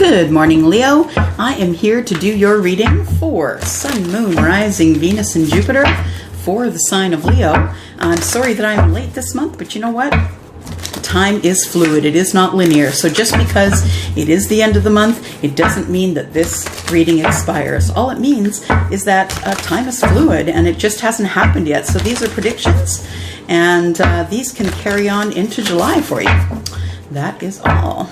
Good morning, Leo. I am here to do your reading for Sun, Moon, Rising, Venus, and Jupiter for the sign of Leo. I'm sorry that I'm late this month, but you know what? Time is fluid. It is not linear. So just because it is the end of the month, it doesn't mean that this reading expires. All it means is that time is fluid and it just hasn't happened yet. So these are predictions, and these can carry on into July for you. That is all.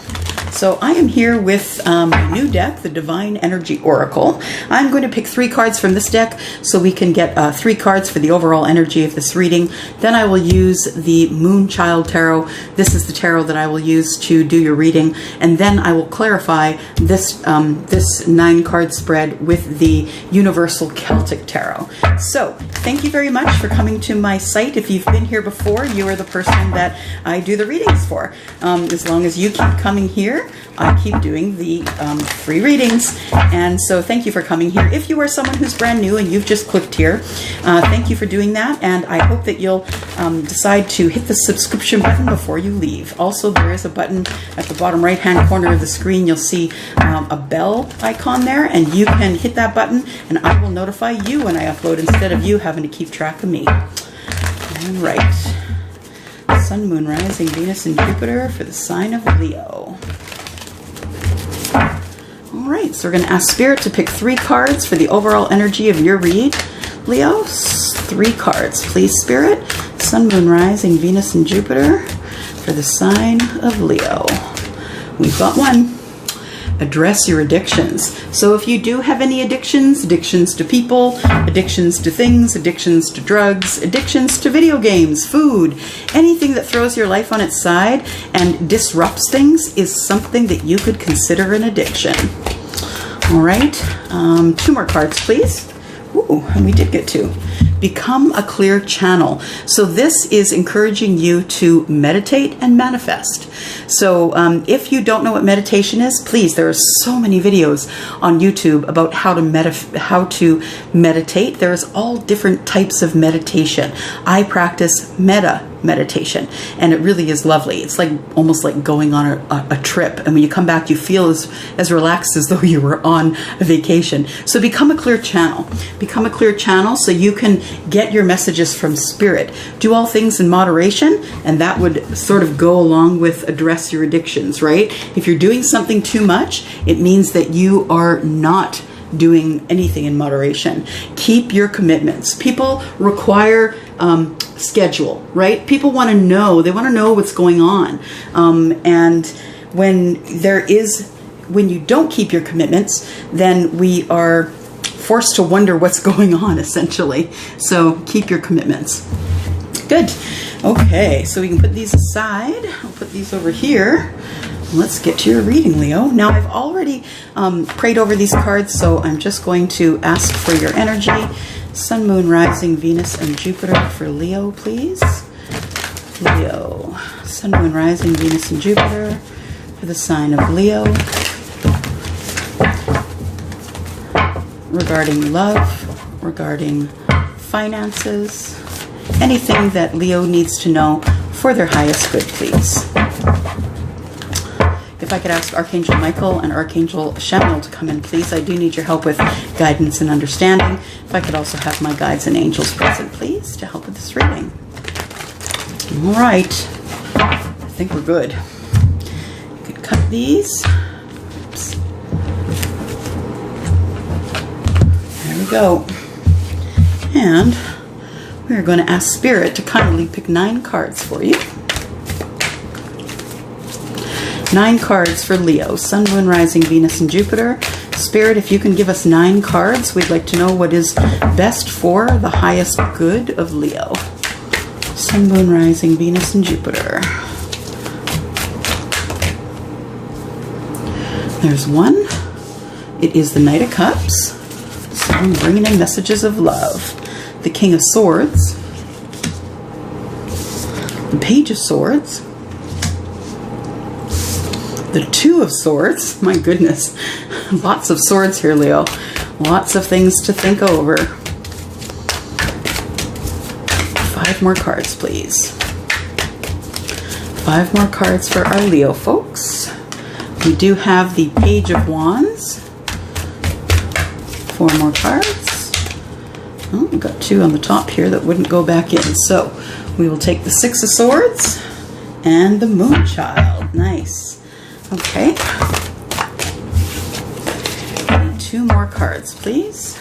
So I am here with my new deck, the Divine Energy Oracle. I'm going to pick 3 cards from this deck so we can get 3 cards for the overall energy of this reading. Then I will use the Moonchild Tarot. This is the tarot that I will use to do your reading. And then I will clarify this, this 9-card spread with the Universal Celtic Tarot. So thank you very much for coming to my site. If you've been here before, you are the person that I do the readings for. As long as you keep coming here, I keep doing the free readings, and so thank you for coming here. If you are someone who's brand new and you've just clicked here, thank you for doing that, and I hope that you'll decide to hit the subscription button before you leave. Also, there is a button at the bottom right hand corner of the screen. You'll see a bell icon there, and you can hit that button and I will notify you when I upload instead of you having to keep track of me. All right. Sun, Moon, Rising, Venus, and Jupiter for the sign of Leo. All right, so we're going to ask Spirit to pick 3 cards for the overall energy of your read. Leo, 3 cards, please, Spirit. Sun, Moon, Rising, Venus, and Jupiter for the sign of Leo. We've got 1. Address your addictions. So if you do have any addictions, addictions to people, addictions to things, addictions to drugs, addictions to video games, food, anything that throws your life on its side and disrupts things is something that you could consider an addiction. All right, 2 more cards, please. Ooh, and we did get 2. Become a clear channel. So this is encouraging you to meditate and manifest. So if you don't know what meditation is, please, there are so many videos on YouTube about how to meditate. There's all different types of meditation. I practice meditation, and it really is lovely. It's like almost like going on a trip, and when you come back you feel as relaxed as though you were on a vacation. So become a clear channel. Become a clear channel so you can get your messages from Spirit. Do all things in moderation, and that would sort of go along with address your addictions, right? If you're doing something too much, it means that you are not doing anything in moderation. Keep your commitments. People require schedule, right? People want to know. They want to know what's going on. And when you don't keep your commitments, then we are forced to wonder what's going on, essentially. So keep your commitments. Good. Okay, so we can put these aside. I'll put these over here. Let's get to your reading, Leo. Now, I've already prayed over these cards, so I'm just going to ask for your energy. Sun, Moon, Rising, Venus, and Jupiter for Leo, please. Leo. Sun, Moon, Rising, Venus, and Jupiter for the sign of Leo. Regarding love, regarding finances, anything that Leo needs to know for their highest good, please. If I could ask Archangel Michael and Archangel Chamuel to come in, please. I do need your help with guidance and understanding. If I could also have my guides and angels present, please, to help with this reading. All right. I think we're good. You could cut these. Oops. There we go. And we're going to ask Spirit to kindly pick 9 cards for you. 9 cards for Leo. Sun, Moon, Rising, Venus, and Jupiter. Spirit, if you can give us 9 cards, we'd like to know what is best for the highest good of Leo. Sun, Moon, Rising, Venus, and Jupiter. There's 1. It is the Knight of Cups. So I'm bringing in messages of love. The King of Swords. The Page of Swords. The 2 of Swords. My goodness. Lots of swords here, Leo. Lots of things to think over. 5 more cards, please. 5 more cards for our Leo folks. We do have the Page of Wands. 4 more cards. Oh, we've got 2 on the top here that wouldn't go back in. So we will take the 6 of Swords and the Moon Child. Nice. Okay. 2 more cards, please.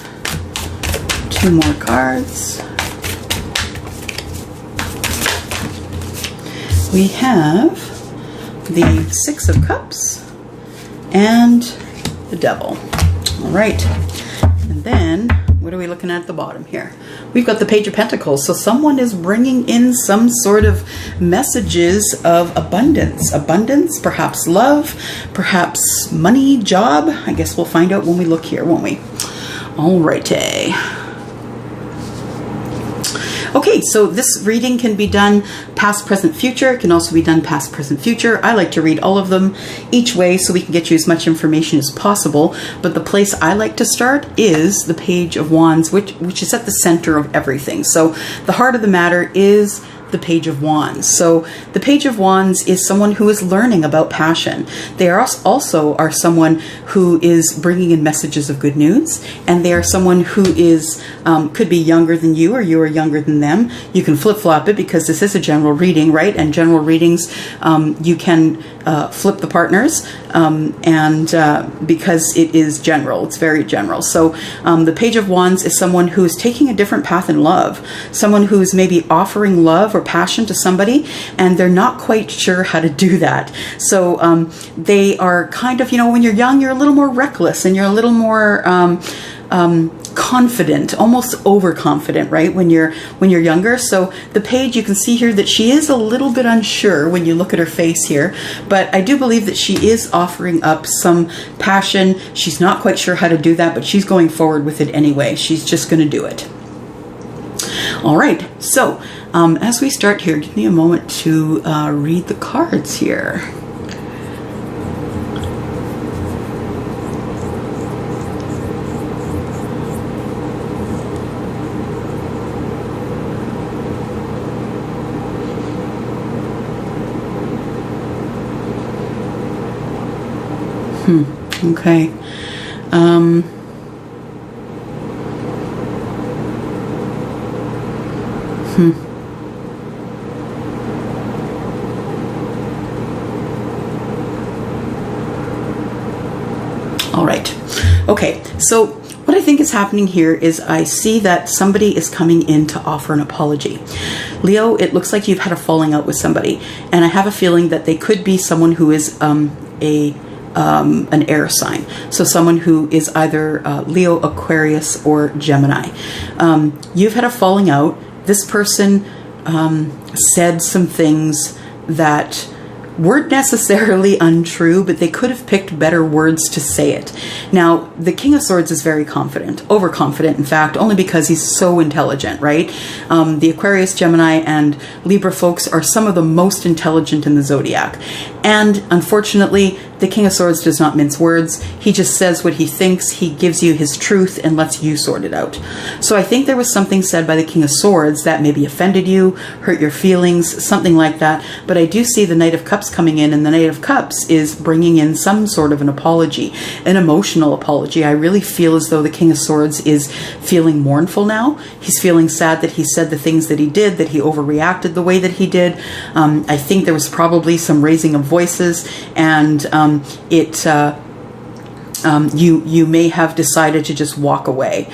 2 more cards. We have the 6 of Cups and the Devil. All right. And then, what are we looking at the bottom here? We've got the Page of Pentacles. So someone is bringing in some sort of messages of abundance. Abundance, perhaps love, perhaps money, job. I guess we'll find out when we look here, won't we? All righty. Okay, so this reading can be done past, present, future. It can also be done past, present, future. I like to read all of them each way so we can get you as much information as possible. But the place I like to start is the Page of Wands, which is at the center of everything. So the heart of the matter is the Page of Wands. So the Page of Wands is someone who is learning about passion. They are also are someone who is bringing in messages of good news, and they are someone who is could be younger than you, or you are younger than them. You can flip-flop it because this is a general reading, right? And general readings, you can flip the partners, and because it is general, it's very general. So the Page of Wands is someone who is taking a different path in love, someone who is maybe offering love or passion to somebody, and they're not quite sure how to do that. So they are kind of, you know, when you're young, you're a little more reckless, and you're a little more confident, almost overconfident, right? When you're younger. So the page, you can see here that she is a little bit unsure when you look at her face here, but I do believe that she is offering up some passion. She's not quite sure how to do that, but she's going forward with it anyway. She's just going to do it. All right. So as we start here, give me a moment to read the cards here. Okay. All right. Okay. So what I think is happening here is I see that somebody is coming in to offer an apology. Leo, it looks like you've had a falling out with somebody, and I have a feeling that they could be someone who is an air sign. So someone who is either Leo, Aquarius, or Gemini. You've had a falling out. This person said some things that weren't necessarily untrue, but they could have picked better words to say it. Now, the King of Swords is very confident, overconfident, in fact, only because he's so intelligent, right? The Aquarius, Gemini, and Libra folks are some of the most intelligent in the zodiac. And unfortunately, the King of Swords does not mince words. He just says what he thinks. He gives you his truth and lets you sort it out. So I think there was something said by the King of Swords that maybe offended you, hurt your feelings, something like that. But I do see the Knight of Cups coming in, and the Knight of Cups is bringing in some sort of an apology, an emotional apology. I really feel as though the King of Swords is feeling mournful now. He's feeling sad that he said the things that he did, that he overreacted the way that he did. I think there was probably some raising of voices, and you may have decided to just walk away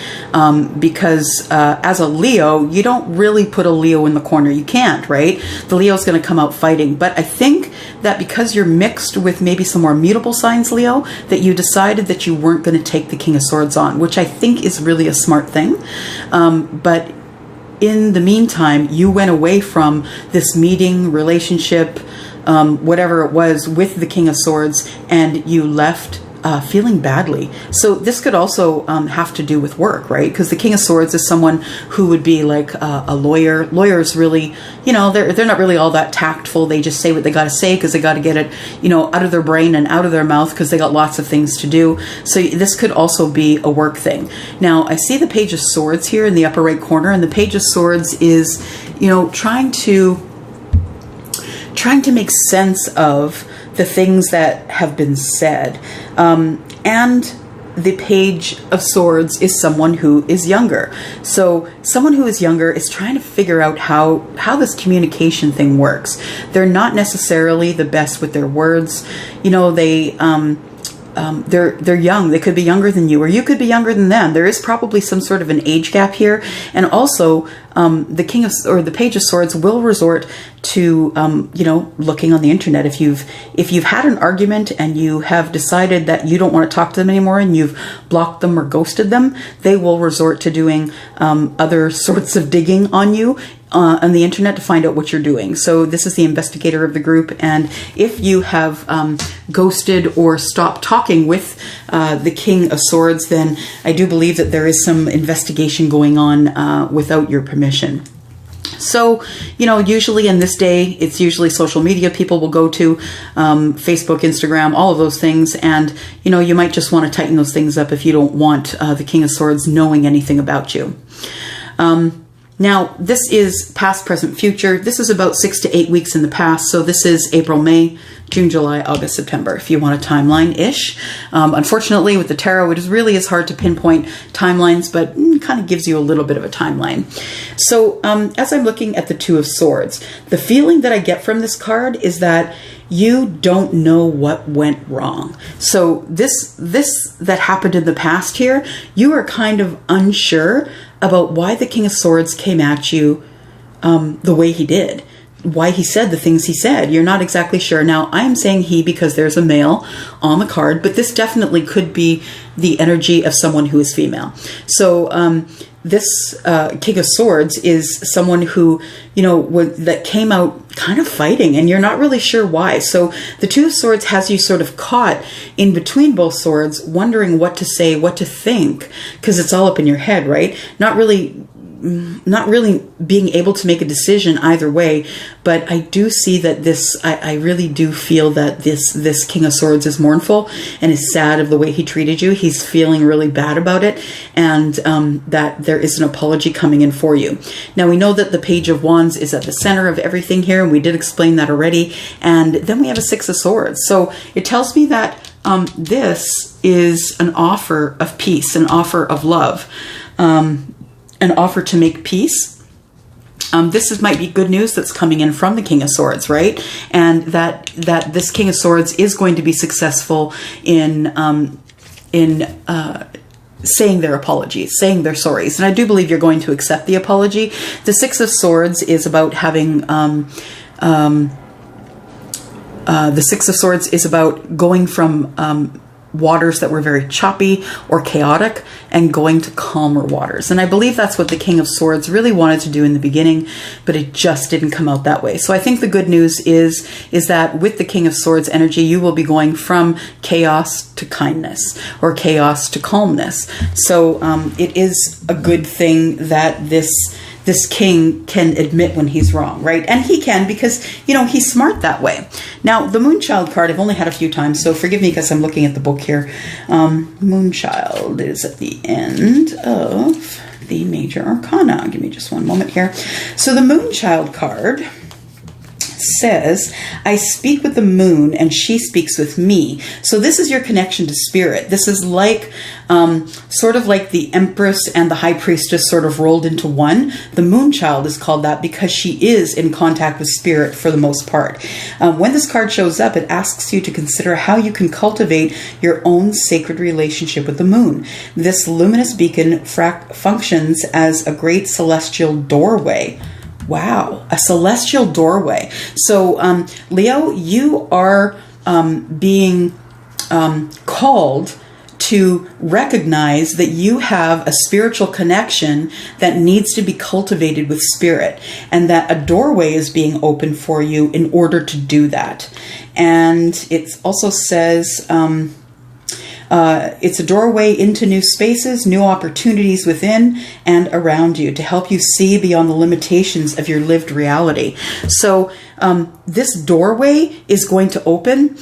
because as a Leo, you don't really put a Leo in the corner. You can't, right? The Leo's going to come out fighting. But I think that because you're mixed with maybe some more mutable signs, Leo, that you decided that you weren't going to take the King of Swords on, which I think is really a smart thing. But in the meantime, you went away from this meeting, relationship, whatever it was, with the King of Swords, and you left feeling badly. So this could also have to do with work, right? Because the King of Swords is someone who would be like a lawyer. Lawyers really, you know, they're not really all that tactful. They just say what they got to say because they got to get it, you know, out of their brain and out of their mouth because they got lots of things to do. So this could also be a work thing. Now, I see the Page of Swords here in the upper right corner, and the Page of Swords is, you know, trying to make sense of the things that have been said. And the Page of Swords is someone who is younger. So someone who is younger is trying to figure out how this communication thing works. They're not necessarily the best with their words. You know, they're young. They could be younger than you, or you could be younger than them. There is probably some sort of an age gap here. And also, the Page of Swords will resort to, looking on the internet. If you've had an argument and you have decided that you don't want to talk to them anymore and you've blocked them or ghosted them, they will resort to doing other sorts of digging on you on the internet to find out what you're doing. So this is the investigator of the group, and if you have ghosted or stopped talking with the King of Swords, then I do believe that there is some investigation going on without your permission. So, usually in this day, it's usually social media people will go to, Facebook, Instagram, all of those things. And, you might just want to tighten those things up if you don't want the King of Swords knowing anything about you. Now, this is past, present, future. This is about 6 to 8 weeks in the past. So this is April, May, June, July, August, September, if you want a timeline-ish. Unfortunately, with the tarot, it really is hard to pinpoint timelines, but kind of gives you a little bit of a timeline. So as I'm looking at the Two of Swords, the feeling that I get from this card is that you don't know what went wrong. So this that happened in the past here, you are kind of unsure about why the King of Swords came at you the way he did, why he said the things he said. You're not exactly sure. Now, I am saying he because there's a male on the card, but this definitely could be the energy of someone who is female. So this King of Swords is someone who, that came out kind of fighting, and you're not really sure why. So the Two of Swords has you sort of caught in between both swords, wondering what to say, what to think, because it's all up in your head, right? Not really being able to make a decision either way. But I do see that I really do feel that this King of Swords is mournful and is sad of the way he treated you. He's feeling really bad about it, and that there is an apology coming in for you. Now, we know that the Page of Wands is at the center of everything here, and we did explain that already. And then we have a Six of Swords. So it tells me that this is an offer of peace, an offer of love, an offer to make peace. This might be good news that's coming in from the King of Swords, right? And that this King of Swords is going to be successful in saying their apologies, saying their sorries. And I do believe you're going to accept the apology. The Six of Swords is about having the Six of Swords is about going from waters that were very choppy or chaotic and going to calmer waters. And I believe that's what the King of Swords really wanted to do in the beginning, but it just didn't come out that way. So I think the good news is that with the King of Swords energy, you will be going from chaos to kindness, or chaos to calmness. So it is a good thing that this king can admit when he's wrong, right? And he can, because, he's smart that way. Now, the Moonchild card, I've only had a few times, so forgive me because I'm looking at the book here. Moonchild is at the end of the Major Arcana. Give me just one moment here. So the Moonchild card says, I speak with the moon and she speaks with me. So this is your connection to spirit. This is like, sort of like the Empress and the High Priestess sort of rolled into one. The Moonchild is called that because she is in contact with spirit for the most part. When this card shows up, it asks you to consider how you can cultivate your own sacred relationship with the moon. This luminous beacon functions as a great celestial doorway. Wow, a celestial doorway. So, Leo, you are being called to recognize that you have a spiritual connection that needs to be cultivated with spirit, and that a doorway is being opened for you in order to do that. And it also says, It's a doorway into new spaces, new opportunities within and around you to help you see beyond the limitations of your lived reality. So this doorway is going to open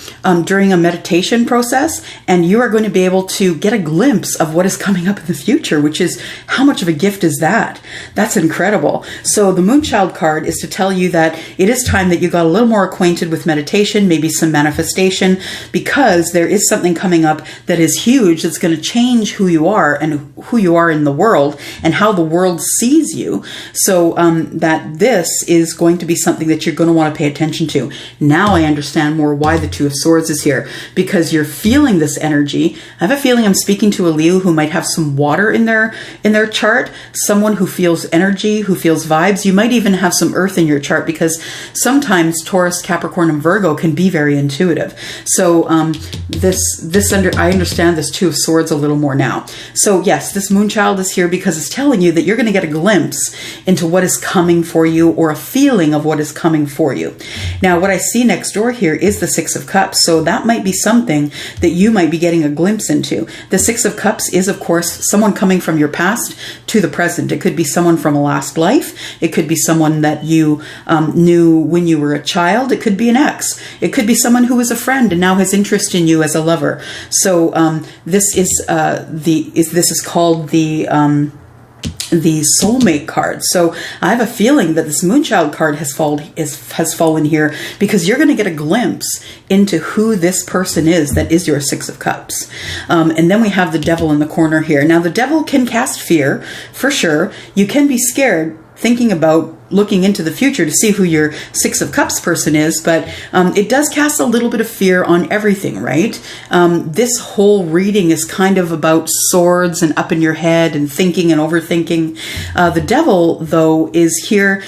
during a meditation process, and you are going to be able to get a glimpse of what is coming up in the future, which is, how much of a gift is that? That's incredible. So the Moonchild card is to tell you that it is time that you got a little more acquainted with meditation, maybe some manifestation, because there is something coming up that is huge that's going to change who you are and who you are in the world and how the world sees you. So that this is going to be something that you're going to want to pay attention to. Now I understand more why the Two of Swords is here, because you're feeling this energy. I have a feeling I'm speaking to a Leo who might have some water in their chart, someone who feels energy, who feels vibes. You might even have some earth in your chart, because sometimes Taurus, Capricorn, and Virgo can be very intuitive. So I understand this Two of Swords a little more now. So yes, this Moonchild is here because it's telling you that you're going to get a glimpse into what is coming for you, or a feeling of what is coming for you. Now, what I see next door here is the Six of Cups. So that might be something that you might be getting a glimpse into. The Six of Cups is, of course, someone coming from your past to the present. It could be someone from a last life. It could be someone that you knew when you were a child. It could be an ex. It could be someone who was a friend and now has interest in you as a lover. So this is called the soulmate card. So I have a feeling that this Moonchild card has fallen here because you're going to get a glimpse into who this person is that is your Six of Cups. And then we have the Devil in the corner here. Now the Devil can cast fear, for sure. You can be scared thinking about looking into the future to see who your Six of Cups person is, but it does cast a little bit of fear on everything, right? This whole reading is kind of about swords and up in your head and thinking and overthinking. The Devil, though, is here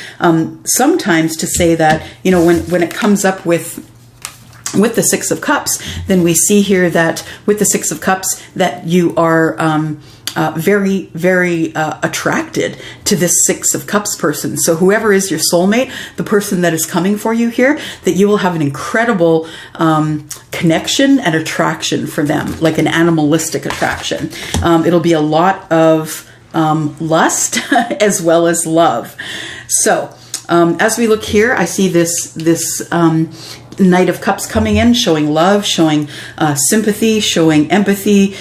sometimes to say that, you know, when it comes up with the Six of Cups, then we see here that with the Six of Cups that you are very, very attracted to this Six of Cups person. So whoever is your soulmate, the person that is coming for you here, that you will have an incredible connection and attraction for them, like an animalistic attraction. It'll be a lot of lust as well as love. So as we look here, I see this Knight of Cups coming in, showing love, showing sympathy, showing empathy,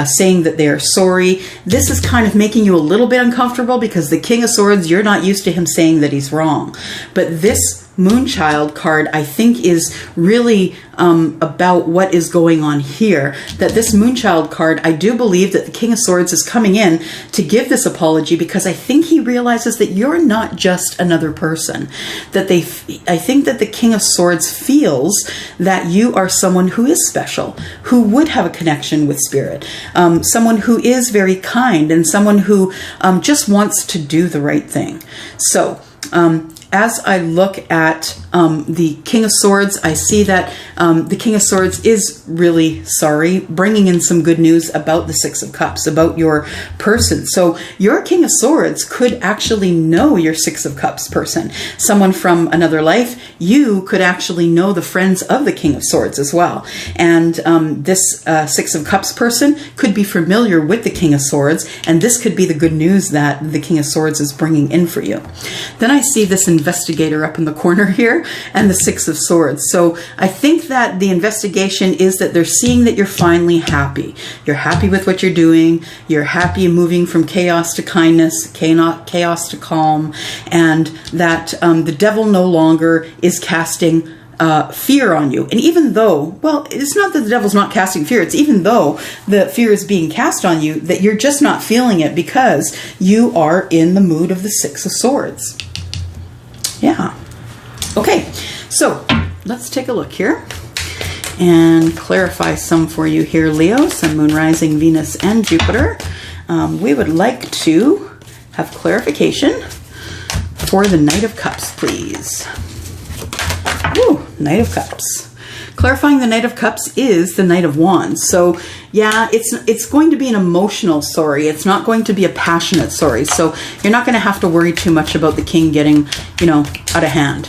saying that they are sorry. This is kind of making you a little bit uncomfortable because the King of Swords, you're not used to him saying that he's wrong. But this Moonchild card, I think, is really about what is going on here. That this Moonchild card, I do believe that the King of Swords is coming in to give this apology because I think he realizes that you're not just another person. That I think that the King of Swords feels that you are someone who is special, who would have a connection with spirit, someone who is very kind, and someone who just wants to do the right thing. So, as I look at the King of Swords, I see that the King of Swords is really sorry, bringing in some good news about the Six of Cups, about your person. So your King of Swords could actually know your Six of Cups person. Someone from another life, you could actually know the friends of the King of Swords as well. And this Six of Cups person could be familiar with the King of Swords, and this could be the good news that the King of Swords is bringing in for you. Then I see this investigator up in the corner here and the Six of Swords. So I think that the investigation is that they're seeing that you're finally happy. You're happy with what you're doing. You're happy moving from chaos to kindness, chaos to calm, and that the devil no longer is casting fear on you. And even though, well, it's not that the devil's not casting fear, it's even though the fear is being cast on you, that you're just not feeling it because you are in the mood of the Six of Swords. Yeah. Okay, so let's take a look here and clarify some for you here, Leo, Sun, Moon, Rising, Venus, and Jupiter. We would like to have clarification for the Knight of Cups, please. Ooh, Knight of Cups. Clarifying the Knight of Cups is the Knight of Wands. So yeah, it's going to be an emotional sorry. It's not going to be a passionate sorry. So you're not going to have to worry too much about the king getting, you know, out of hand.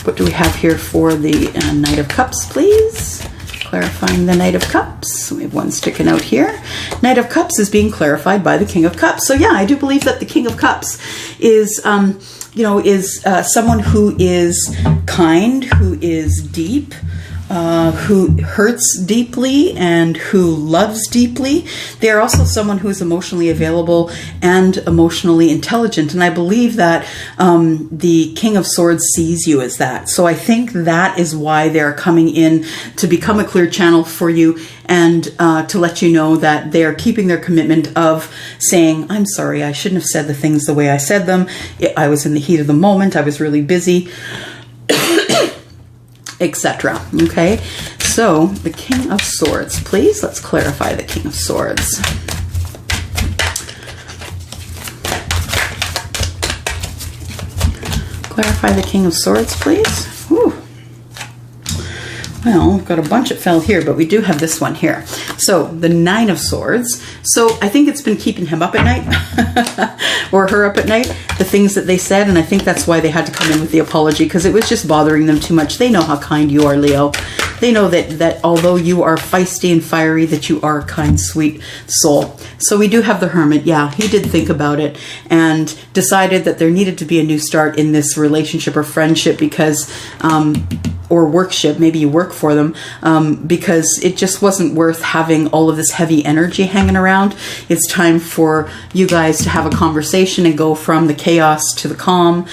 What do we have here for the Knight of Cups, please? Clarifying the Knight of Cups. We have one sticking out here. Knight of Cups is being clarified by the King of Cups. So yeah, I do believe that the King of Cups is, someone who is kind, who is deep, who hurts deeply and who loves deeply. They are also someone who is emotionally available and emotionally intelligent. And I believe that the King of Swords sees you as that. So I think that is why they're coming in to become a clear channel for you and to let you know that they're keeping their commitment of saying, I'm sorry, I shouldn't have said the things the way I said them. I was in the heat of the moment. I was really busy. Etc. Okay, so the King of Swords, please. Let's clarify the King of Swords. Clarify the King of Swords, please. Whew. Well, we've got a bunch that fell here, but we do have this one here. So the Nine of Swords. So I think it's been keeping him up at night or her up at night, the things that they said. And I think that's why they had to come in with the apology, because it was just bothering them too much. They know how kind you are, Leo. They know that although you are feisty and fiery, that you are a kind, sweet soul. So we do have the Hermit. Yeah, he did think about it and decided that there needed to be a new start in this relationship or friendship because, or workship, maybe you work for them, because it just wasn't worth having all of this heavy energy hanging around. It's time for you guys to have a conversation and go from the chaos to the calm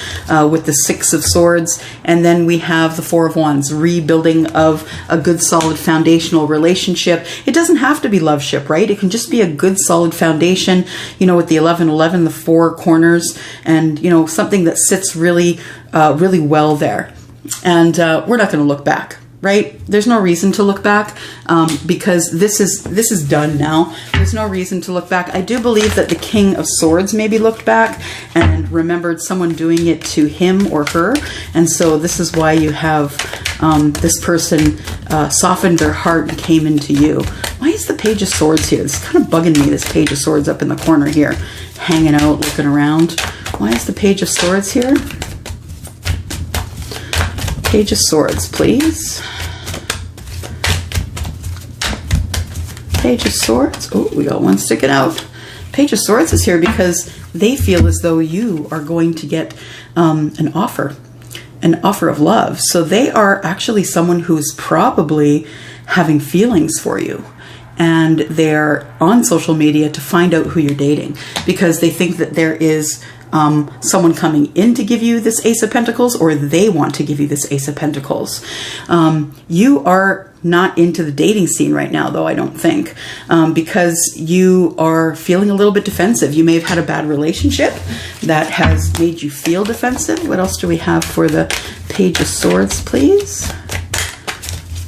with the Six of Swords. And then we have the Four of Wands, rebuilding of a good solid foundational relationship. It doesn't have to be loveship, right? It can just be a good solid foundation, you know, with the 11-11, the four corners, and, you know, something that sits really, really well there. And we're not going to look back, right? There's no reason to look back because this is done now. There's no reason to look back. I do believe that the King of Swords maybe looked back and remembered someone doing it to him or her. And so this is why you have this person softened their heart and came into you. Why is the Page of Swords here? It's kind of bugging me, this Page of Swords up in the corner here, hanging out, looking around. Why is the Page of Swords here? Page of Swords, please. Page of Swords. Oh, we got one sticking out. Page of Swords is here because they feel as though you are going to get an offer of love. So they are actually someone who's probably having feelings for you. And they're on social media to find out who you're dating because they think that there is someone coming in to give you this Ace of Pentacles, or they want to give you this Ace of Pentacles. You are not into the dating scene right now, though, I don't think, because you are feeling a little bit defensive. You may have had a bad relationship that has made you feel defensive. What else do we have for the Page of Swords, please?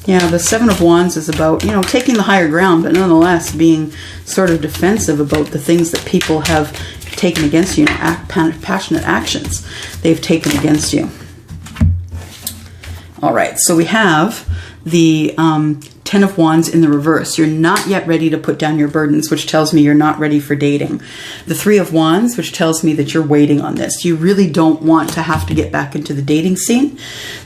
Yeah, the Seven of Wands is about, you know, taking the higher ground, but nonetheless being sort of defensive about the things that people have taken against you, passionate actions they've taken against you. All right, so we have the Ten of Wands in the reverse. You're not yet ready to put down your burdens, which tells me you're not ready for dating. The Three of Wands, which tells me that you're waiting on this. You really don't want to have to get back into the dating scene.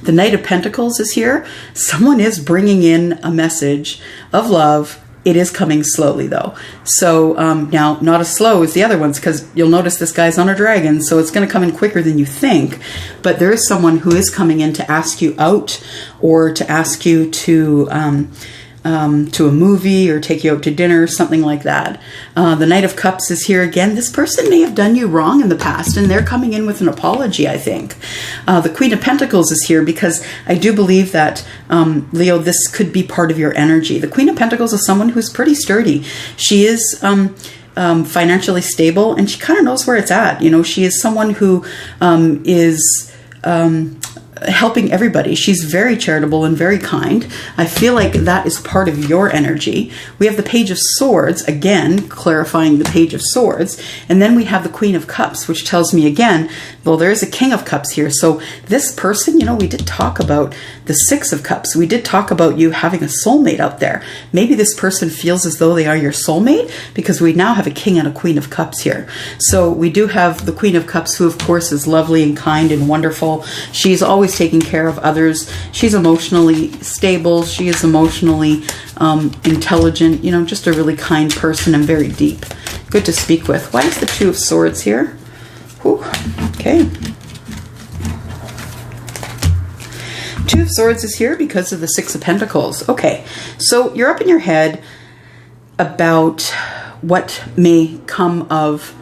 The Knight of Pentacles is here. Someone is bringing in a message of love. It is coming slowly, though. So now, not as slow as the other ones, because you'll notice this guy's on a dragon, so it's going to come in quicker than you think. But there is someone who is coming in to ask you out or to ask you to a movie or take you out to dinner, something like that. The Knight of Cups is here again. This person may have done you wrong in the past, and they're coming in with an apology, I think. The Queen of Pentacles is here because I do believe that, Leo, this could be part of your energy. The Queen of Pentacles is someone who's pretty sturdy. She is financially stable, and she kind of knows where it's at. You know, she is someone who is helping everybody. She's very charitable and very kind. I feel like that is part of your energy. We have the Page of Swords, again, clarifying the Page of Swords. And then we have the Queen of Cups, which tells me again, well, there is a King of Cups here. So this person, you know, we did talk about the Six of Cups. We did talk about you having a soulmate out there. Maybe this person feels as though they are your soulmate because we now have a King and a Queen of Cups here. So we do have the Queen of Cups, who of course is lovely and kind and wonderful. She's always always taking care of others. She's emotionally stable. She is emotionally intelligent, you know, just a really kind person and very deep. Good to speak with. Why is the Two of Swords here? Whew. Okay. Two of Swords is here because of the Six of Pentacles. Okay, so you're up in your head about what may come of,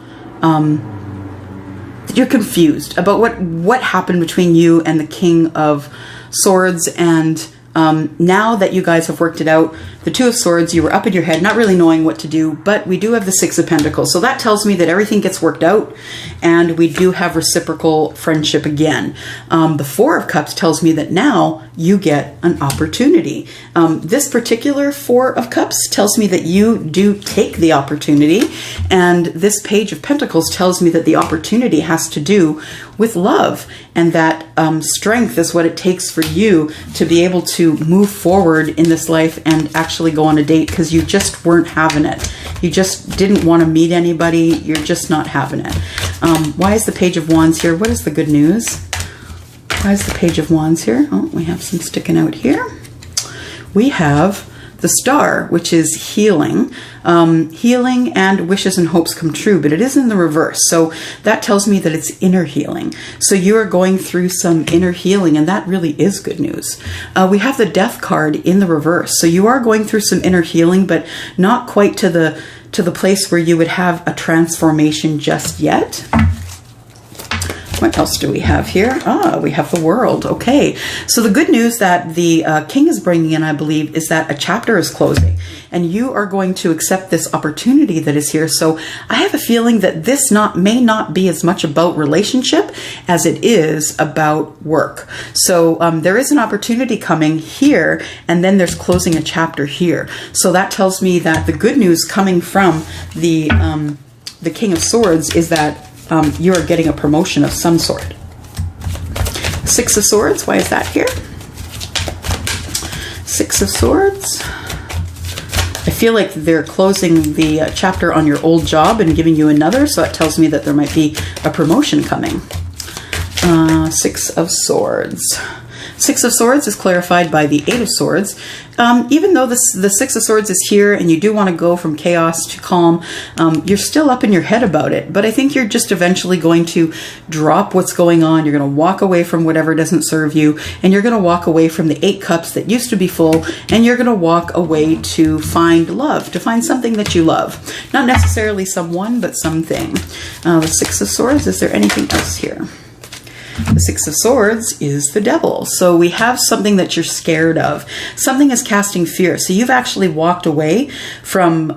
you're confused about what happened between you and the King of Swords, and now that you guys have worked it out, the Two of Swords, you were up in your head, not really knowing what to do, but we do have the Six of Pentacles. So that tells me that everything gets worked out, and we do have reciprocal friendship again. The Four of Cups tells me that now you get an opportunity. This particular Four of Cups tells me that you do take the opportunity, and this Page of Pentacles tells me that the opportunity has to do with love, and that strength is what it takes for you to be able to move forward in this life and actually go on a date, because you just weren't having it. You just didn't want to meet anybody. You're just not having it. Why is the Page of Wands here? What is the good news? Why is the Page of Wands here? Oh, we have some sticking out here. We have the Star, which is healing. Healing and wishes and hopes come true, but it is in the reverse. So that tells me that it's inner healing. So you are going through some inner healing, and that really is good news. We have the Death card in the reverse. So you are going through some inner healing, but not quite to the place where you would have a transformation just yet. What else do we have here? We have the World. Okay, so the good news that the King is bringing in, I believe, is that a chapter is closing, and you are going to accept this opportunity that is here. So I have a feeling that this may not be as much about relationship as it is about work. So there is an opportunity coming here, and then there's closing a chapter here. So that tells me that the good news coming from the King of Swords is that you are getting a promotion of some sort. Six of Swords, why is that here? Six of Swords. I feel like they're closing the chapter on your old job and giving you another, so it tells me that there might be a promotion coming. Six of Swords. Six of Swords is clarified by the Eight of Swords. Even though the Six of Swords is here and you do want to go from chaos to calm, you're still up in your head about it. But I think you're just eventually going to drop what's going on. You're going to walk away from whatever doesn't serve you, and you're going to walk away from the Eight Cups that used to be full, and you're going to walk away to find love, to find something that you love. Not necessarily someone, but something. The Six of Swords, is there anything else here? The Six of Swords is the Devil. So we have something that you're scared of. Something is casting fear. So you've actually walked away from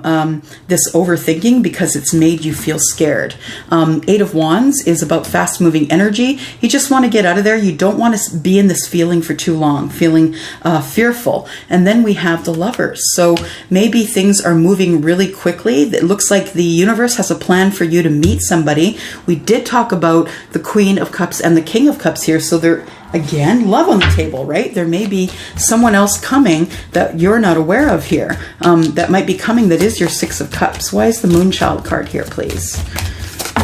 this overthinking because it's made you feel scared. Eight of Wands is about fast-moving energy. You just want to get out of there. You don't want to be in this feeling for too long, feeling fearful. And then we have the Lovers. So maybe things are moving really quickly. It looks like the universe has a plan for you to meet somebody. We did talk about the Queen of Cups and the King of Cups here, so there again, love on the table, right? There may be someone else coming that you're not aware of here, that might be coming, that is your Six of Cups. Why is the Moonchild card here, please?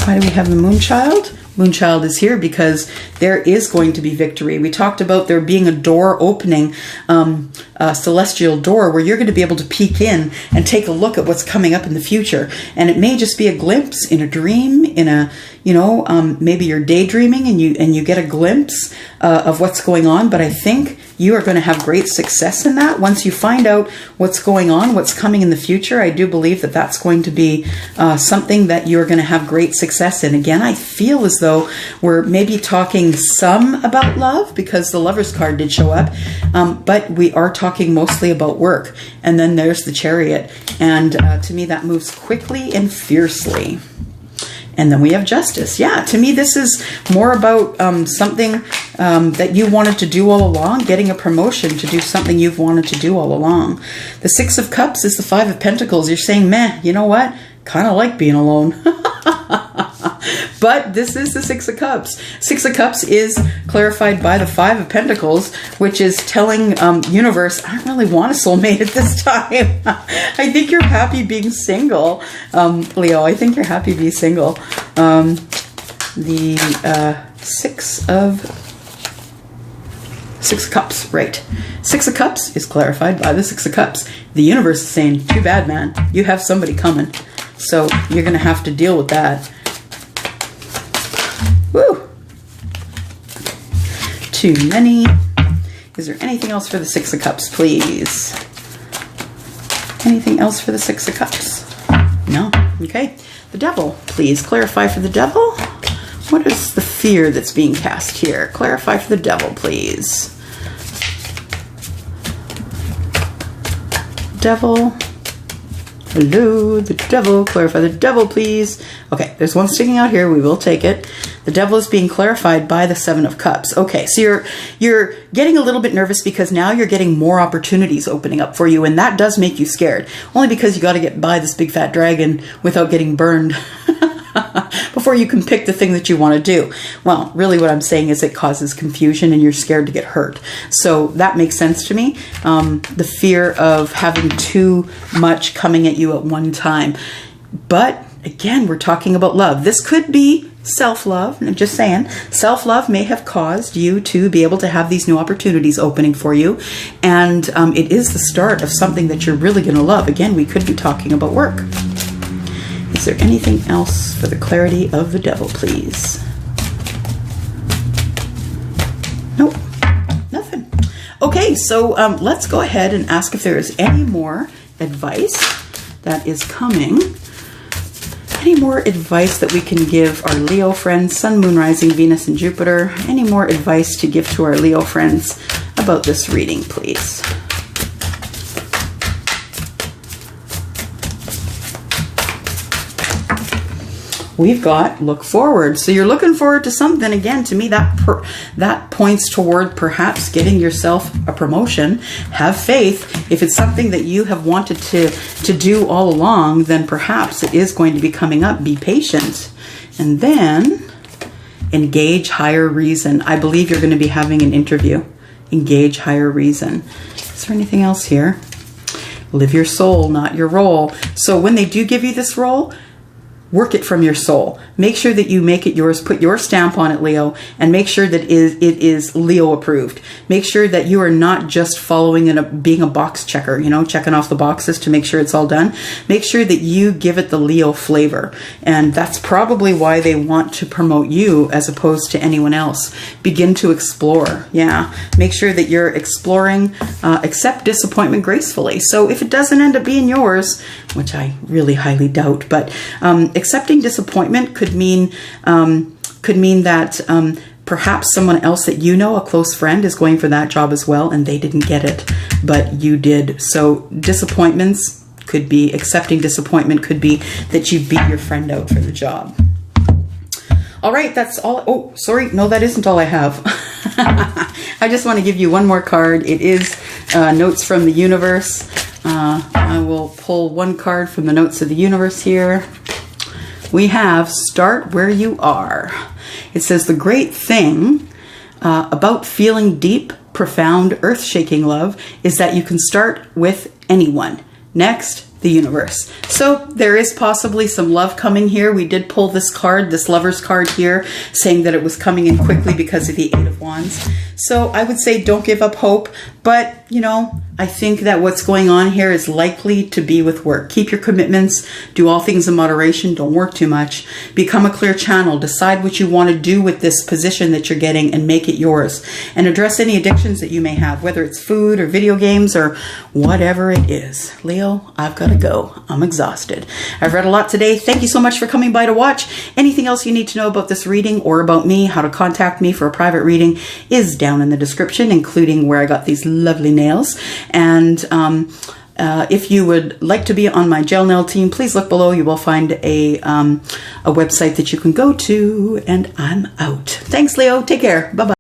Why do we have the Moonchild? Moonchild is here because there is going to be victory. We talked about there being a door opening, a celestial door where you're going to be able to peek in and take a look at what's coming up in the future. And it may just be a glimpse in a dream, in a, you know, maybe you're daydreaming and you get a glimpse of what's going on. But I think you are going to have great success in that. Once you find out what's going on, what's coming in the future, I do believe that that's going to be something that you're going to have great success in. Again, I feel as though we're maybe talking some about love because the Lovers card did show up, but we are talking mostly about work. And then there's the Chariot. And to me, that moves quickly and fiercely. And then we have Justice. Yeah, to me, this is more about something that you wanted to do all along, getting a promotion to do something you've wanted to do all along. The Six of Cups is the Five of Pentacles. You're saying, meh, you know what? Kind of like being alone. But this is the Six of Cups. Six of Cups is clarified by the Five of Pentacles, which is telling universe, I don't really want a soulmate at this time. I think you're happy being single, Leo. I think you're happy being single. The Six of Six of Cups, right. Six of Cups is clarified by the Six of Cups. The universe is saying, too bad, man. You have somebody coming. So you're going to have to deal with that. Woo! Too many. Is there anything else for the Six of Cups, please? Anything else for the Six of Cups? No? Okay. The Devil, please. Clarify for the Devil. What is the fear that's being cast here? Clarify for the Devil, please. Devil. Hello, the Devil. Clarify the Devil, please. Okay, there's one sticking out here. We will take it. The Devil is being clarified by the Seven of Cups. Okay, so you're getting a little bit nervous because now you're getting more opportunities opening up for you, and that does make you scared. Only because you got to get by this big fat dragon without getting burned before you can pick the thing that you want to do. Well, really what I'm saying is it causes confusion and you're scared to get hurt. So that makes sense to me. The fear of having too much coming at you at one time. But again, we're talking about love. This could be self-love. I'm just saying, self-love may have caused you to be able to have these new opportunities opening for you. And it is the start of something that you're really going to love. Again, we could be talking about work. Is there anything else for the clarity of the Devil, please? Nope, nothing. Okay, so let's go ahead and ask if there is any more advice that is coming. Any more advice that we can give our Leo friends, Sun, Moon, Rising, Venus, and Jupiter? Any more advice to give to our Leo friends about this reading, please? We've got look forward. So you're looking forward to something. Again, to me, that points toward perhaps getting yourself a promotion. Have faith. If it's something that you have wanted to do all along, then perhaps it is going to be coming up. Be patient. And then engage higher reason. I believe you're going to be having an interview. Engage higher reason. Is there anything else here? Live your soul, not your role. So when they do give you this role, work it from your soul. Make sure that you make it yours. Put your stamp on it, Leo, and make sure that it is Leo approved. Make sure that you are not just following and being a box checker, you know, checking off the boxes to make sure it's all done. Make sure that you give it the Leo flavor. And that's probably why they want to promote you as opposed to anyone else. Begin to explore. Yeah. Make sure that you're exploring, accept disappointment gracefully. So if it doesn't end up being yours, which I really highly doubt, but accepting disappointment could mean that perhaps someone else that you know, a close friend, is going for that job as well, and they didn't get it, but you did. So disappointments could be, accepting disappointment could be that you beat your friend out for the job. All right, that's all. Oh, sorry. No, that isn't all I have. I just want to give you one more card. It is Notes from the Universe. I will pull one card from the Notes of the Universe here. We have Start Where You Are. It says the great thing about feeling deep, profound, earth-shaking love is that you can start with anyone. Next, the universe. So there is possibly some love coming here. We did pull this card, this lover's card here, saying that it was coming in quickly because of the Eight of Wands. So I would say don't give up hope, but you know, I think that what's going on here is likely to be with work. Keep your commitments, do all things in moderation, don't work too much, become a clear channel, decide what you want to do with this position that you're getting and make it yours, and address any addictions that you may have, whether it's food or video games or whatever it is. Leo, I've got to go. I'm exhausted. I've read a lot today. Thank you so much for coming by to watch. Anything else you need to know about this reading or about me, how to contact me for a private reading, is down in the description, including where I got these lovely nails. And if you would like to be on my gel nail team, please look below. You will find a website that you can go to, and I'm out. Thanks, Leo. Take care. Bye-bye.